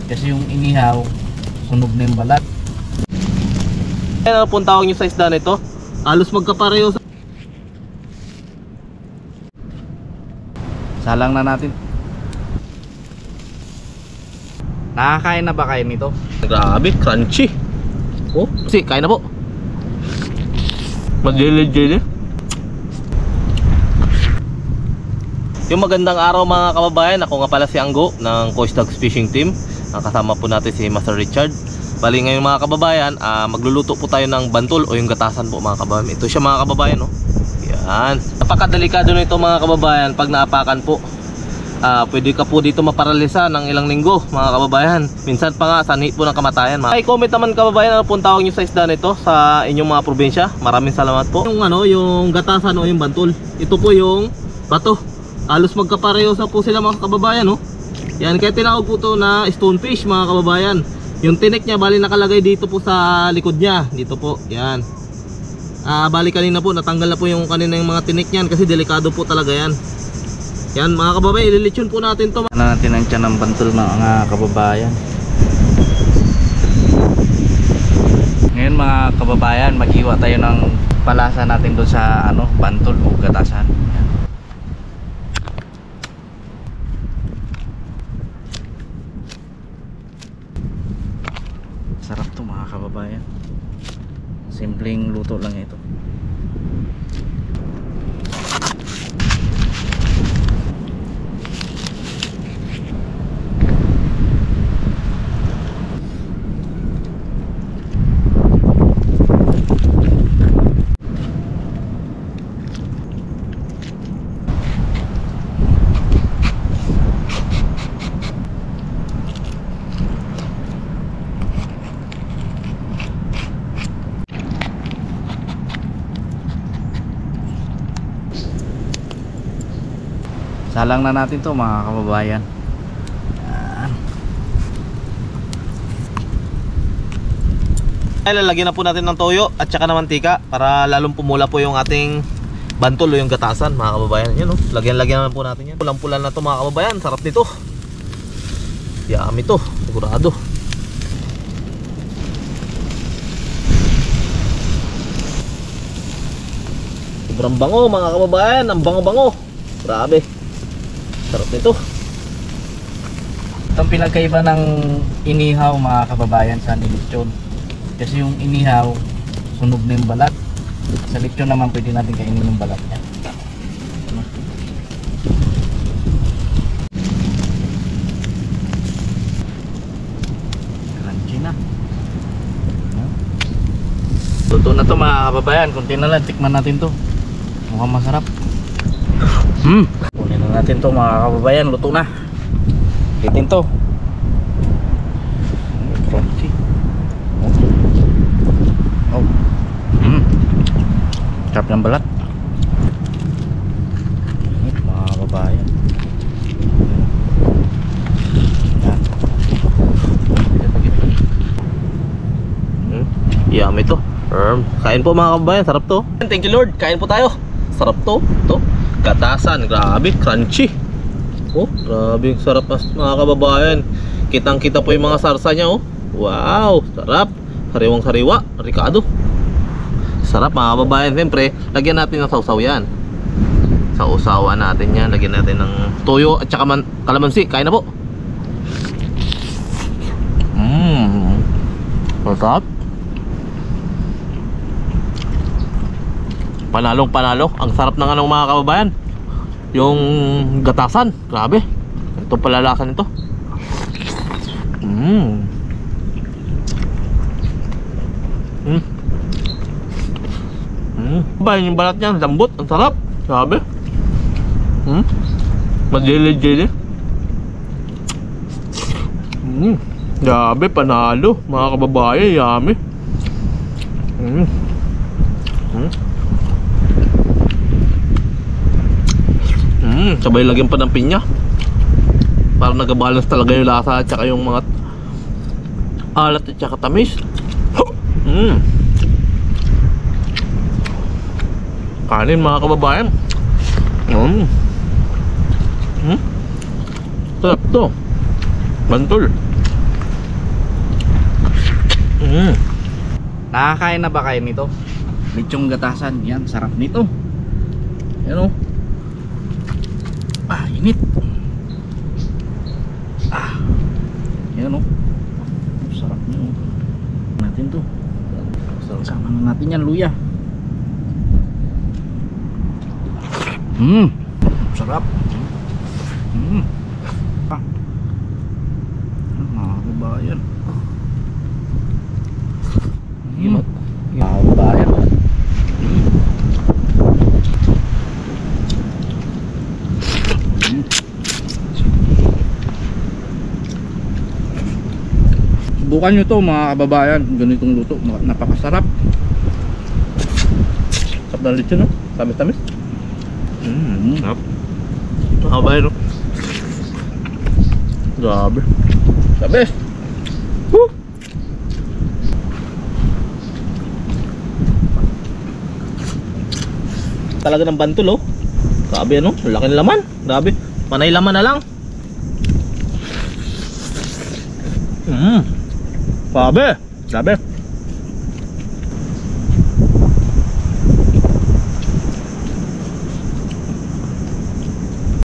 Kasi yung inihaw, sunog na yung balat. Ano pong tawag nyo sa isda nito? Halos magkapareho. Salang na natin. Nakakain na ba kayo nito? Grabe, crunchy. Oh, si kain na po. Mag-jelly. Yung magandang araw mga kababayan, ako nga pala si Anggo ng Coast Dogs Fishing Team. Kasama po natin si Master Richard. Bali ngayon mga kababayan, magluluto po tayo ng bantol o yung gatasan po mga kababayan. Ito siya mga kababayan, no? Yan. Napakadelikado nito mga kababayan pag naapakan po. Pwede ka po dito maparalisa ng ilang linggo mga kababayan. Minsan pa nga sanhi po ng kamatayan. Ay, comment naman kababayan, ano pong tawag nyo sa isda nito sa inyong mga probinsya. Maraming salamat po. Yung gatasan o yung bantol, ito po yung bato. Halos magkapareho sa po sila mga kababayan, no? Yan, kaya tinawag po to na stonefish mga kababayan. Yung tinik niya bali nakalagay dito po sa likod niya. Dito po, yan. Bali kanina po natanggal na po yung kanina yung mga tinik niyan kasi delikado po talaga yan. Yan mga kababayan, ililitsyon po natin to. Ano natin ang tiyan ng bantol mga kababayan. Ngayon mga kababayan, maghiwa tayo ng palasa natin doon sa bantol o gatasan. Yan. Sarap to mga kababayan. Simpleng luto lang ito. Salang na natin to mga kababayan. Ay, lalagyan na po natin ng toyo at saka ng mantika para lalong pumula po yung ating bantol o yung gatasan mga kababayan. Yan, oh. Lagyan naman po natin yan. Pulang-pulan na to mga kababayan. Sarap nito. Yummy to, sigurado. Sobrang bango mga kababayan. Ang bango-bango. Grabe. Sarap nito. Itong pinagkaiba ng inihaw mga kababayan sa lechon. Kasi yung inihaw, sunog na yung balat. Sa lechon naman pwede natin kainin yung balat niya. Crunchy na. Luto na to mga kababayan. Kunti na lang, tikman natin to. Mukhang masarap. Kunin na natin to mga kababayan. Luto na. Hitin to. Crunchy. Oh. Sarap ng balat. Init mga kababayan. Yan. Yummy to. Kain po mga kababayan. Sarap to. Thank you Lord. Kain po tayo. Sarap to. Ito. Gatasan, grabe, crunchy. Oh, grabe, sarap mga kababayan. Kitang-kita po yung mga sarsa niya, oh. Wow, sarap. Sariwang sariwa, ricado. Sarap mga kababayan. Siyempre, lagyan natin ng sausaw yan. Sausawan natin yan. Lagyan natin ng toyo at saka kalamansi. Kain na po. Sarap. Panalong panalo. Ang sarap ng mga kababayan. Yung gatasan, grabe. Ito palalasan ito. Bayan yung balat niya, lambot, ang sarap. Grabe. Mag-jelly. Grabe, panalo. Mga kababayan, yummy. Sabay lagyan pa ng pinya para nag-balance talaga yung lasa at saka yung mga alat at saka tamis. Kanin mga kababayan. Sarap to. Bantol. Nakakain na ba kayo nito? Lechong gatasan. Yan, sarap nito. Yan o. Init. Yan o. Sarap nyo. Natin to. Sama na natin yan, luya. Sarap. Mga kababayan. Mga kababayan. Subukan nyo to mga kababayan. Ganitong luto, napakasarap. Sarap na lechon, no? Tamis-tamis. Sarap. Mga kababayan, no? Grabe. Sabi. Woo! Talaga ng bantol, oh. Grabe, ano? Laki ng laman. Grabe. Panay laman na lang. Grabe. Grabe.